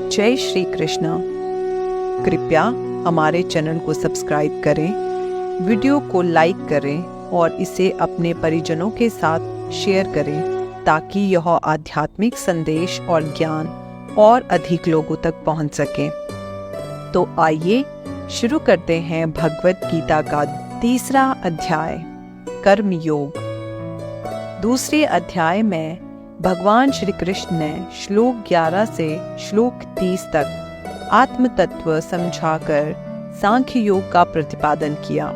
जय श्री कृष्ण। कृपया हमारे चैनल को सब्सक्राइब करें, वीडियो को लाइक करें और इसे अपने परिजनों के साथ शेयर करें ताकि यह आध्यात्मिक संदेश और ज्ञान और अधिक लोगों तक पहुंच सके। तो आइए शुरू करते हैं भगवत गीता का 3रा अध्याय, कर्म योग। दूसरे अध्याय में भगवान श्री कृष्ण ने श्लोक 11 से श्लोक 30 तक आत्म तत्व समझाकर सांख्य योग का प्रतिपादन किया।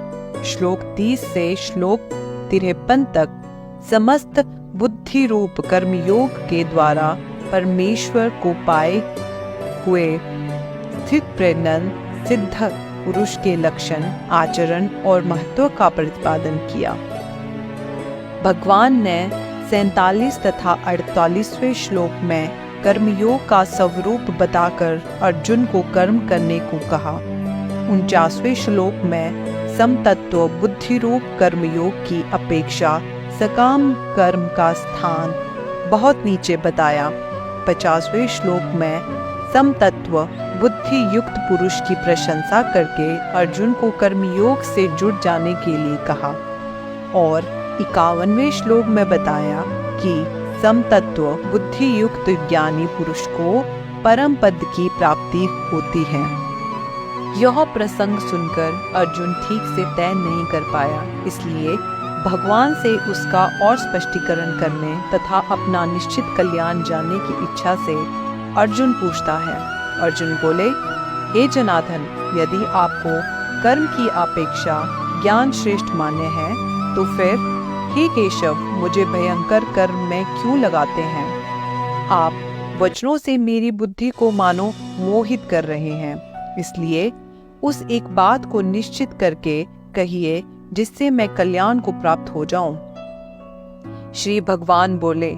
श्लोक 30 से श्लोक 53 तक समस्त बुद्धि रूप कर्म योग के द्वारा परमेश्वर को पाए हुए स्थित प्रज्ञ सिद्ध पुरुष के लक्षण, आचरण और महत्व का प्रतिपादन किया। भगवान ने 47 तथा 48वें श्लोक में कर्मयोग का स्वरूप बताकर अर्जुन को कर्म करने को कहा। 49वें श्लोक में समतत्व बुद्धि रूप कर्मयोग की अपेक्षा सकाम कर्म का स्थान बहुत नीचे बताया। 50वें श्लोक में समतत्व बुद्धि युक्त पुरुष की प्रशंसा करके अर्जुन को कर्मयोग से जुड़ जाने के लिए कहा और 51वें श्लोक में बताया कि समतत्व बुद्धि युक्त ज्ञानी पुरुष को परम पद की प्राप्ति होती है। यह प्रसंग सुनकर अर्जुन ठीक से तय नहीं कर पाया, इसलिए भगवान से उसका और स्पष्टीकरण करने तथा अपना निश्चित कल्याण जानने की इच्छा से अर्जुन पूछता है। अर्जुन बोले, हे जनार्दन, यदि आपको कर्म की अपेक्षा ज्ञान श्रेष्ठ मान्य है तो फिर हे केशव, मुझे भयंकर कर्म में क्यों लगाते हैं? आप वचनों से मेरी बुद्धि को मानो मोहित कर रहे हैं, इसलिए उस एक बात को निश्चित करके कहिए जिससे मैं कल्याण को प्राप्त हो जाऊं। श्री भगवान बोले,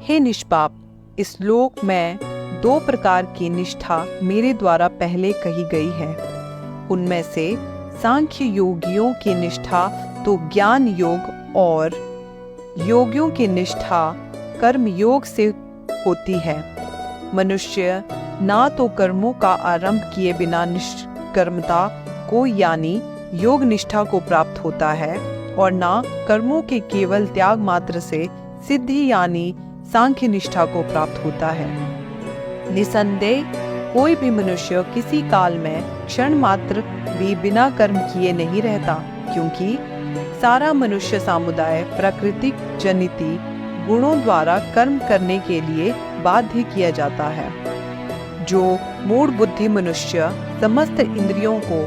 हे निष्पाप, इस लोक में 2 प्रकार की निष्ठा मेरे द्वारा पहले कही गई है। उनमें से सांख्य योगियों की निष्ठा तो ज्ञान योग और योगियों की निष्ठा कर्म योग से होती है। मनुष्य ना तो कर्मों का आरंभ किए बिना निष्कर्मता को यानी योग निष्ठा को प्राप्त होता है और ना कर्मों के केवल त्याग मात्र से सिद्धि यानी सांख्य निष्ठा को प्राप्त होता है। निसंदेह कोई भी मनुष्य किसी काल में क्षण मात्र भी बिना कर्म किए नहीं रहता, क्योंकि सारा मनुष्य समुदाय प्राकृतिक जनिति गुणों द्वारा कर्म करने के लिए बाध्य किया जाता है। जो मूढ़ बुद्धि मनुष्य समस्त इंद्रियों को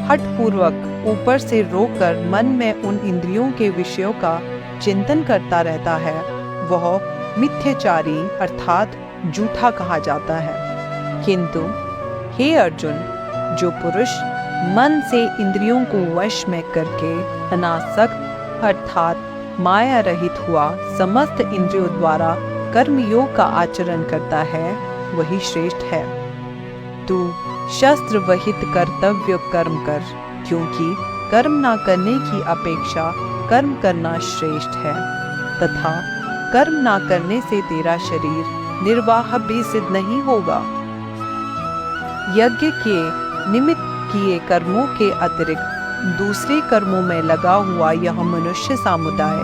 हठपूर्वक ऊपर से रोककर मन में उन इंद्रियों के विषयों का चिंतन करता रहता है, वह मिथ्याचारी अर्थात झूठा कहा जाता है। किंतु हे अर्जुन, जो पुरुष मन से इंद्रियों को वश में करके अनासक्त अर्थात माया रहित हुआ समस्त इंद्रियों द्वारा कर्म योग का आचरण करता है, वही श्रेष्ठ है। तू शस्त्र वहित कर्तव्य कर्म कर, क्योंकि कर्म न करने की अपेक्षा कर्म करना श्रेष्ठ है, तथा कर्म न करने से तेरा शरीर निर्वाह भी सिद्ध नहीं होगा। यज्ञ के निमित्त किए कर्मों के अतिरिक्त दूसरे कर्मों में लगा हुआ यह मनुष्य समुदाय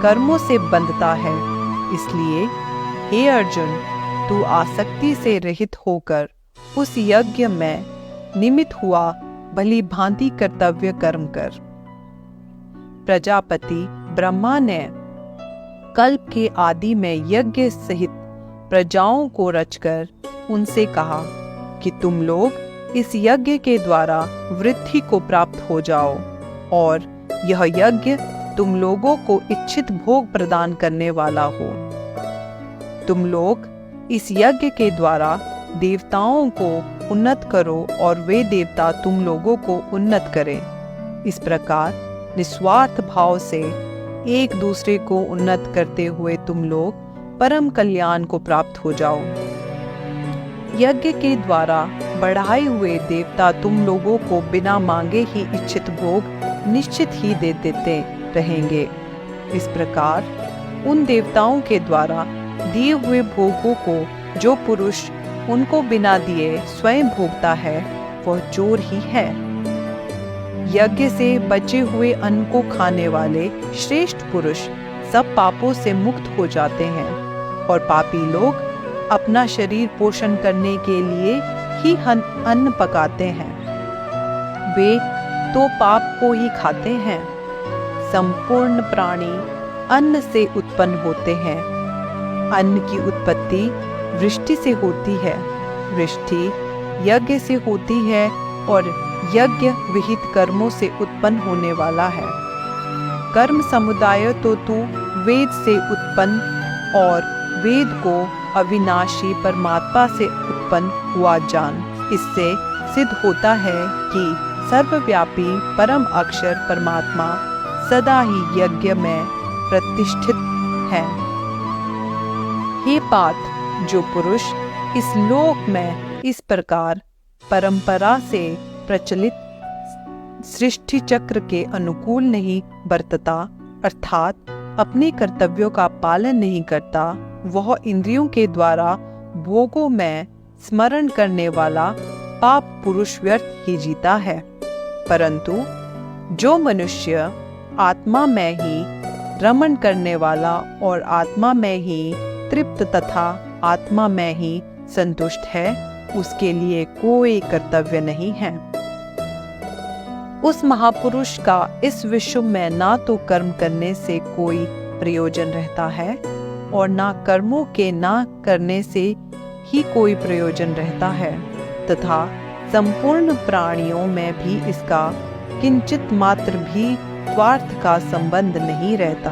कर्मों से बंधता है। इसलिए हे अर्जुन, तू आसक्ति से रहित होकर उस यज्ञ में निमित्त हुआ भली भांति कर्तव्य कर्म कर। प्रजापति ब्रह्मा ने कल्प के आदि में यज्ञ सहित प्रजाओं को रचकर उनसे कहा कि तुम लोग इस यज्ञ के द्वारा वृद्धि को प्राप्त हो जाओ और यह यज्ञ तुम लोगों को इच्छित भोग प्रदान करने वाला हो। तुम लोग इस यज्ञ के द्वारा देवताओं को उन्नत करो और वे देवता तुम लोगों को उन्नत करें। इस प्रकार निस्वार्थ भाव से एक दूसरे को उन्नत करते हुए तुम लोग परम कल्याण को प्राप्त हो जाओ। यज्ञ के द्वारा बढ़ाए हुए देवता तुम लोगों को बिना मांगे ही इच्छित भोग निश्चित ही दे देते रहेंगे। इस प्रकार उन देवताओं के द्वारा दिए हुए भोगों को जो पुरुष उनको बिना दिए स्वयं भोगता है वह चोर ही है। यज्ञ से बचे हुए अन्न को खाने वाले श्रेष्ठ पुरुष सब पापों से मुक्त हो जाते हैं और पापी लोग अपना शरीर पोषण करने के लिए ही अन्न पकाते हैं। वे तो पाप को ही खाते हैं। संपूर्ण प्राणी अन्न से उत्पन्न होते हैं। अन्न की उत्पत्ति वृष्टि से होती है, वृष्टि यज्ञ से होती है और यज्ञ विहित कर्मों से उत्पन्न होने वाला है। कर्म समुदाय तो तू वेद से उत्पन्न और वेद को अविनाशी परमात्मा से उत्पन्न हुआ जान। इससे सिद्ध होता है कि सर्वव्यापी परम अक्षर परमात्मा सदा ही यज्ञ में प्रतिष्ठित है। हे पार्थ, जो पुरुष इस लोक में इस प्रकार परंपरा से प्रचलित सृष्टि चक्र के अनुकूल नहीं बरतता, अर्थात अपने कर्तव्यों का पालन नहीं करता, वह इंद्रियों के द्वारा भोगों में स्मरण करने वाला पाप पुरुष व्यर्थ ही जीता है। परंतु जो मनुष्य आत्मा में ही रमण करने वाला और आत्मा में ही तृप्त तथा आत्मा में ही संतुष्ट है, उसके लिए कोई कर्तव्य नहीं है। उस महापुरुष का इस विश्व में ना तो कर्म करने से कोई प्रयोजन रहता है और ना कर्मों के ना करने से ही कोई प्रयोजन रहता है, तथा संपूर्ण प्राणियों में भी इसका किंचित मात्र भी स्वार्थ का संबंध नहीं रहता।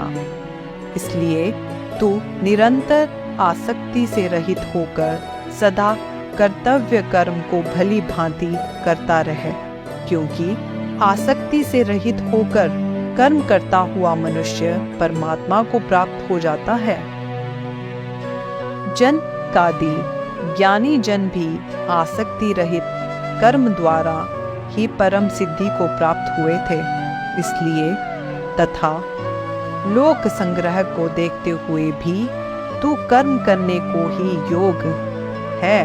इसलिए तू निरंतर आसक्ति से रहित होकर सदा कर्तव्य कर्म को भली भांति करता रहे, क्योंकि आसक्ति से रहित होकर कर्म करता हुआ मनुष्य परमात्मा को प्राप्त हो जाता है। जन कादि ज्ञानी जन भी आसक्ति रहित कर्म द्वारा ही परम सिद्धि को प्राप्त हुए थे। इसलिए तथा लोक संग्रह को देखते हुए भी तू कर्म करने को ही योग है,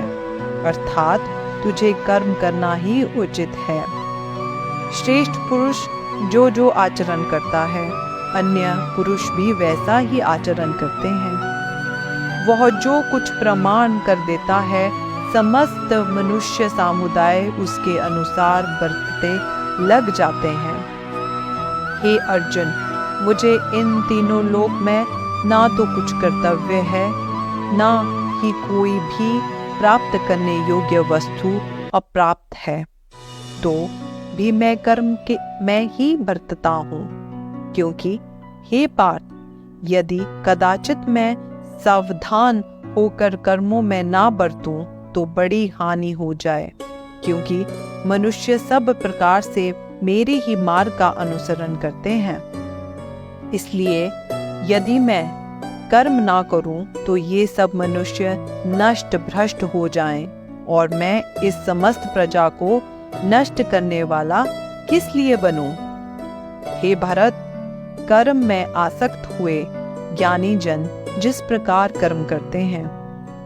अर्थात तुझे कर्म करना ही उचित है। श्रेष्ठ पुरुष जो जो आचरण करता है, अन्य पुरुष भी वैसा ही आचरण करते हैं। वह जो कुछ प्रमाण कर देता है, समस्त मनुष्य समुदाय उसके अनुसार बरतते लग जाते हैं। हे अर्जुन, मुझे इन तीनों लोक में ना तो कुछ कर्तव्य है, ना ही कोई भी प्राप्त करने योग्य वस्तु अप्राप्त है, तो भी मैं कर्म के मैं ही बरतता हूँ। क्योंकि हे पार्थ, यदि कदाचित मैं सावधान होकर कर्मों में ना बरतूं तो बड़ी हानि हो जाए, क्योंकि मनुष्य सब प्रकार से मेरे ही मार्ग का अनुसरण करते हैं। इसलिए यदि मैं कर्म ना करूं तो ये सब मनुष्य नष्ट भ्रष्ट हो जाएं, और मैं इस समस्त प्रजा को नष्ट करने वाला किस लिए बनूं? हे भरत, कर्म में आसक्त हुए ज्ञानी जन जिस प्रकार कर्म करते हैं,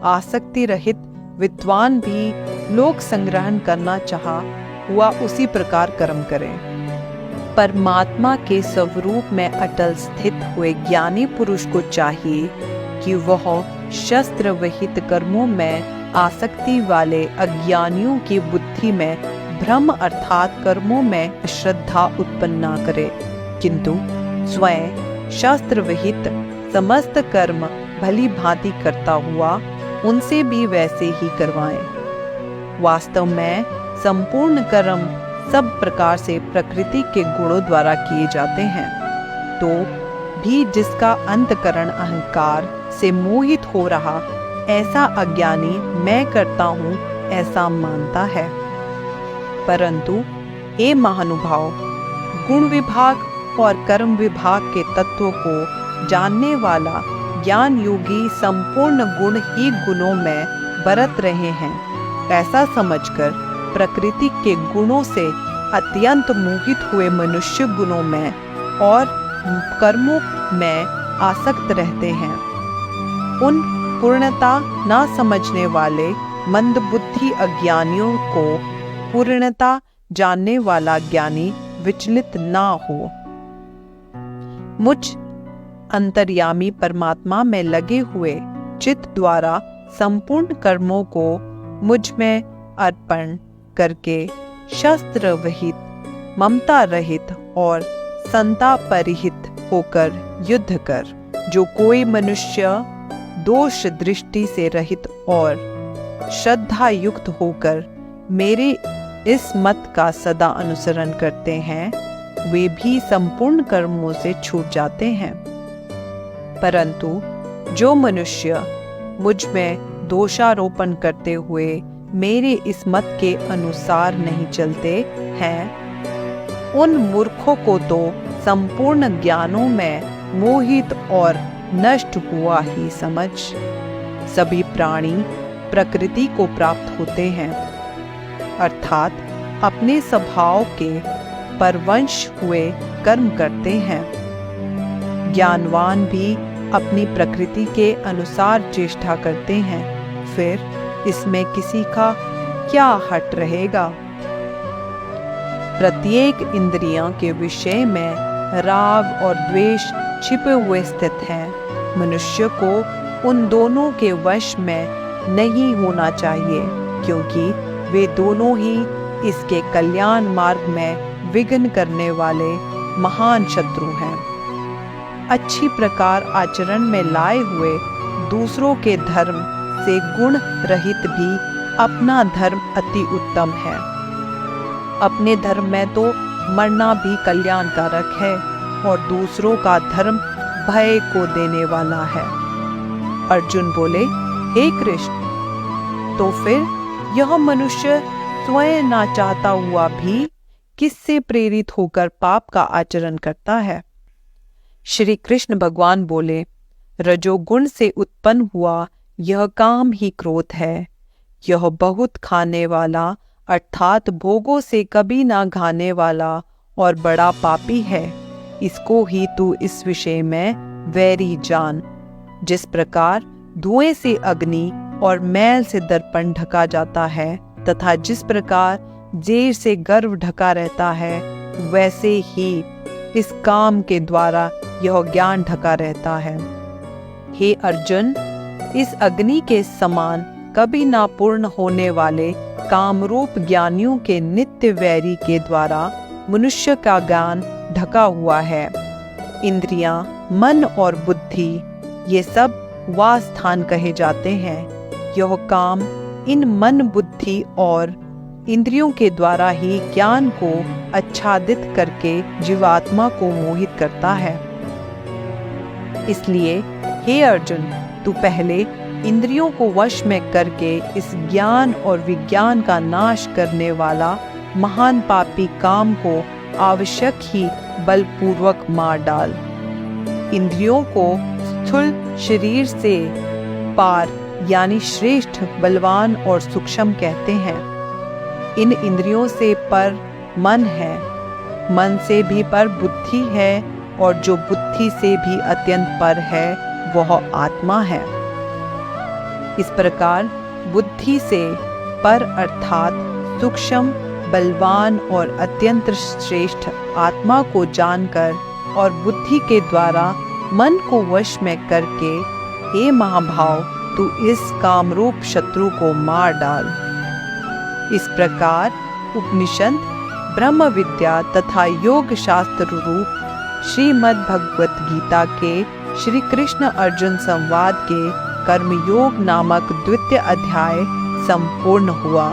आसक्ति रहित विद्वान भी लोक संग्रहण करना चाहा हुआ उसी प्रकार कर्म करें। परमात्मा के स्वरूप में अटल स्थित हुए ज्ञानी पुरुष को चाहिए कि वह शस्त्र विहित कर्मों में आसक्ति वाले अज्ञानियों की बुद्धि में भ्रम अर्थात कर्मों में श्रद्धा उत्पन्न ना करे, किंतु स्वयं शास्त्र विहित समस्त कर्म भली भांति करता हुआ उनसे भी वैसे ही करवाएं। वास्तव में संपूर्ण कर्म सब प्रकार से प्रकृति के गुणों द्वारा किए जाते हैं, तो भी जिसका अंतकरण अहंकार से मोहित हो रहा ऐसा अज्ञानी मैं करता हूँ ऐसा मानता है। परंतु हे महानुभाव, गुण विभाग और कर्म विभाग के तत्वों को जानने वाला ज्ञान योगी संपूर्ण गुण ही गुणों में बरत रहे हैं, ऐसा समझकर प्रकृति के गुणों से अत्यंत मोहित हुए मनुष्य गुणों में और कर्मों में आसक्त रहते हैं। उन पूर्णता न समझने वाले मंदबुद्धि अज्ञानियों को पूर्णता जानने वाला ज्ञानी विचलित ना हो। मुझ अंतर्यामी परमात्मा में लगे हुए चित्त द्वारा संपूर्ण कर्मों को मुझ में अर्पण करके शस्त्र रहित, ममता रहित और संताप रहित होकर युद्ध कर। जो कोई मनुष्य दोष दृष्टि से रहित और श्रद्धा युक्त होकर मेरे इस मत का सदा अनुसरण करते हैं, वे भी संपूर्ण कर्मों से छूट जाते हैं। परंतु जो मनुष्य मुझ में दोषारोपण करते हुए मेरे इस मत के अनुसार नहीं चलते हैं, उन मूर्खों को तो संपूर्ण ज्ञानों में मोहित और नष्ट हुआ ही समझ। सभी प्राणी प्रकृति को प्राप्त होते हैं, अर्थात अपने स्वभाव के परवंश हुए कर्म करते हैं। ज्ञानवान भी अपनी प्रकृति के अनुसार चेष्टा करते हैं, फिर इसमें किसी का क्या हट रहेगा। प्रत्येक इंद्रियों के विषय में राग और द्वेष छिपे हुए स्थित हैं। मनुष्य को उन दोनों के वश में नहीं होना चाहिए, क्योंकि वे दोनों ही इसके कल्याण मार्ग में विघ्न करने वाले महान शत्रु हैं। अच्छी प्रकार आचरण में लाए हुए दूसरों के धर्म से गुण रहित भी अपना धर्म अति उत्तम है। अपने धर्म में तो मरना भी कल्याणकारक है और दूसरों का धर्म भय को देने वाला है। अर्जुन बोले, हे कृष्ण, तो फिर यह मनुष्य स्वयं ना चाहता हुआ भी किससे प्रेरित होकर पाप का आचरण करता है? श्री कृष्ण भगवान बोले, रजोगुण से उत्पन्न हुआ यह काम ही क्रोध है। यह बहुत खाने वाला अर्थात भोगों से कभी ना घाने वाला और बड़ा पापी है। इसको ही तू इस विषय में वैरी जान। जिस प्रकार धुएं से अग्नि और मैल से दर्पण ढका जाता है तथा जिस प्रकार जेर से गर्भ ढका रहता है, वैसे ही इस काम के द्वारा यह ज्ञान ढका रहता है। हे अर्जुन, इस अग्नि के समान कभी ना पूर्ण होने वाले कामरूप ज्ञानियों के नित्य वैरी के द्वारा मनुष्य का ज्ञान ढका हुआ है। इंद्रियां, मन और बुद्धि ये सब वासस्थान कहे जाते हैं। यह काम इन मन, बुद्धि और इंद्रियों के द्वारा ही ज्ञान को आच्छादित करके जीवात्मा को मोहित करता है। इसलिए हे अर्जुन, तू पहले इंद्रियों को वश में करके इस ज्ञान और विज्ञान का नाश करने वाला महान पापी काम को आवश्यक ही बलपूर्वक मार डाल। इंद्रियों को स्थूल शरीर से पार यानी श्रेष्ठ, बलवान और सूक्ष्म कहते हैं। इन इंद्रियों से पर मन है, मन से भी पर बुद्धि है और जो बुद्धि से भी अत्यंत पर है वह आत्मा है। इस प्रकार बुद्धि से पर अर्थात सूक्ष्म, बलवान और अत्यंत श्रेष्ठ आत्मा को जानकर और बुद्धि के द्वारा मन को वश में करके, हे महाभाव, तू इस कामरूप शत्रु को मार डाल। इस प्रकार उपनिषद, ब्रह्म विद्या तथा योग शास्त्र रूप श्रीमद् भगवत गीता के श्री कृष्ण अर्जुन संवाद के कर्मयोग नामक द्वितीय अध्याय संपूर्ण हुआ।